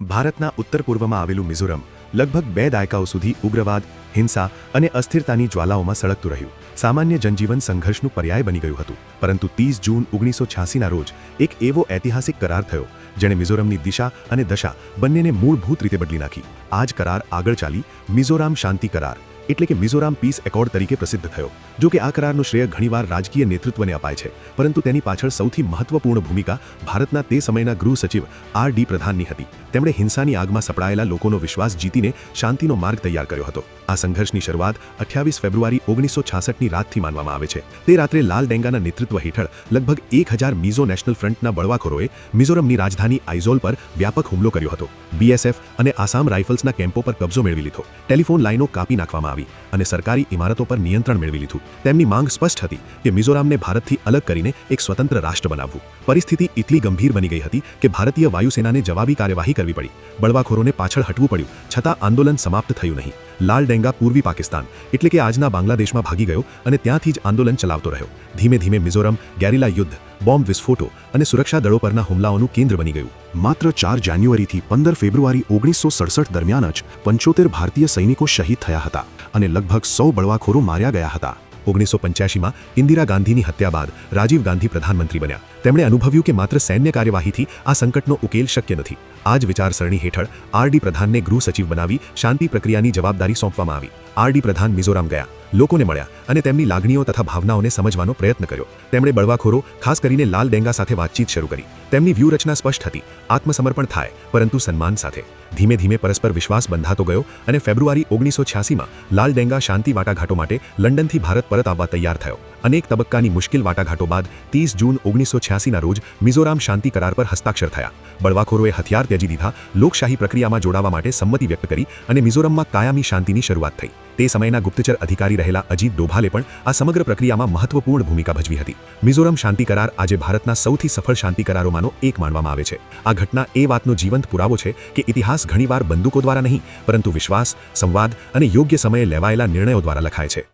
ભારતના ઉત્તર પૂર્વમાં આવેલું મિઝોરમ લગભગ 2 દાયકાઓ સુધી ઉગ્રવાદ, હિંસા અને અસ્થિરતાની જ્વાલાઓમાં સળગતું રહ્યું. સામાન્ય જનજીવન સંઘર્ષનું પર્યાય બની ગયું હતું. પરંતુ 30 જૂન 1986ના રોજ એક એવો ઐતિહાસિક કરાર થયો જેણે મિઝોરમની દિશા અને દશા બંનેને મૂળભૂત રીતે બદલી નાખી. આ જ કરાર આગળ ચાલી મિઝોરામ શાંતિ કરાર એટલે કે મિઝોરામ પીસ એકોર્ડ તરીકે પ્રસિદ્ધ થયો. જો કે આ કરારનો શ્રેય ઘણીવાર રાજકીય નેતૃત્વને અપાય છે, પરંતુ તેની પાછળ સૌથી મહત્વપૂર્ણ ભૂમિકા ભારતના તે સમયના ગૃહ સચિવ આર.ડી. પ્રધાનની હતી. તેમણે હિંસાની આગમાં સપડાયેલા લોકોનો વિશ્વાસ જીતીને શાંતિનો માર્ગ તૈયાર કર્યો હતો. આ સંઘર્ષની શરૂઆત 28 ફેબ્રુઆરી 1966ની રાતથી માનવામાં આવે છે. તે રાત્રે લાલ ડેંગાના નેતૃત્વ હેઠળ લગભગ 1000 મિઝો નેશનલ ફ્રન્ટના બળવાખોરોએ મિઝોરમની રાજધાની આઇઝોલ પર વ્યાપક હુમલો કર્યો હતો. બીએસએફ અને આસામ રાઇફલ્સના કેમ્પો પર કબજો મેળવી લીધો, ટેલિફોન લાઇનો કાપી નાખવામાં આવી અને સરકારી ઇમારતો પર નિયંત્રણ મેળવી લીધું. તેમની માંગ સ્પષ્ટ હતી કે મિઝોરામને ભારતથી અલગ કરીને એક સ્વતંત્ર રાષ્ટ્ર બનાવવું. પરિસ્થિતિ એટલી ગંભીર બની ગઈ હતી કે ભારતીય વાયુસેનાને જવાબી કાર્યવાહી કરવી પડી. બળવાખોરોને પાછળ હટવું પડ્યું, છતાં આંદોલન સમાપ્ત થયું નહીં. લાલ ડેંગા પૂર્વી પાકિસ્તાન એટલે કે આજના બાંગ્લાદેશમાં ભાગી ગયો અને ત્યાંથી જ આંદોલન ચલાવતો રહ્યો. ધીમે ધીમે મિઝોરમ ગેરિલા યુદ્ધ, બોમ્બ વિસ્ફોટો અને સુરક્ષા દળો પરના હુમલાઓનું કેન્દ્ર બની ગયું. માત્ર 4 જાન્યુઆરીથી 15 ફેબ્રુઆરી 1967 દરમિયાન જ 75 ભારતીય સૈનિકો શહીદ થયા હતા અને લગભગ 100 બળવાખોરો માર્યા ગયા હતા. 1985માં ઇન્દિરા ગાંધીની હત્યા બાદ રાજીવ ગાંધી પ્રધાનમંત્રી બન્યા. તેમણે અનુભવ્યું કે માત્ર સૈન્ય કાર્યવાહીથી આ સંકટનો ઉકેલ શક્ય નથી. આ જ વિચારસરણી હેઠળ આર.ડી. પ્રધાનને ગૃહ સચિવ બનાવી શાંતિ પ્રક્રિયાની જવાબદારી સોંપવામાં આવી. આર.ડી. પ્રધાન મિઝોરામ ગયા, લોકોને મળ્યા અને તેમની લાગણીઓ તથા ભાવનાઓને સમજવાનો પ્રયત્ન કર્યો. તેમણે બળવાખોરો, ખાસ કરીને લાલ ડેંગા સાથે વાતચીત શરૂ કરી. તેમની વ્યૂહરચના સ્પષ્ટ હતી: આત્મસમર્પણ થાય, પરંતુ સન્માન સાથે. ધીમે ધીમે પરસ્પર વિશ્વાસ બંધાતો ગયો અને ફેબ્રુઆરી 1986માં લાલ ડેંગા શાંતિ વાટાઘાટો માટે લંડનથી ભારત પરત આવવા તૈયાર થયો. અનેક તબક્કાની મુશ્કેલ વાટાઘાટો બાદ 30 જૂન 1986ના રોજ મિઝોરામ શાંતિ કરાર પર હસ્તાક્ષર થયા. બળવાખોરોએ હથિયાર ત્યજી દીધા, લોકશાહી પ્રક્રિયામાં જોડાવા માટે સંમતિ વ્યક્ત કરી અને મિઝોરમમાં કાયમી શાંતિની શરૂઆત થઈ. તે સમયના ગુપ્તચર અધિકારી રહેલા અજીત ડોભાલે પણ આ સમગ્ર પ્રક્રિયામાં મહત્વપૂર્ણ ભૂમિકા ભજવી હતી. મિઝોરમ શાંતિ કરાર આજે ભારતના સૌથી સફળ શાંતિ કરારોમાંનો એક માનવામાં આવે છે. આ ઘટના એ વાતનો જીવંત પુરાવો છે કે ઇતિહાસ ઘણીવાર બંદૂકો દ્વારા નહીં, પરંતુ વિશ્વાસ, સંવાદ અને યોગ્ય સમયે લેવાયેલા નિર્ણયો દ્વારા લખાય છે.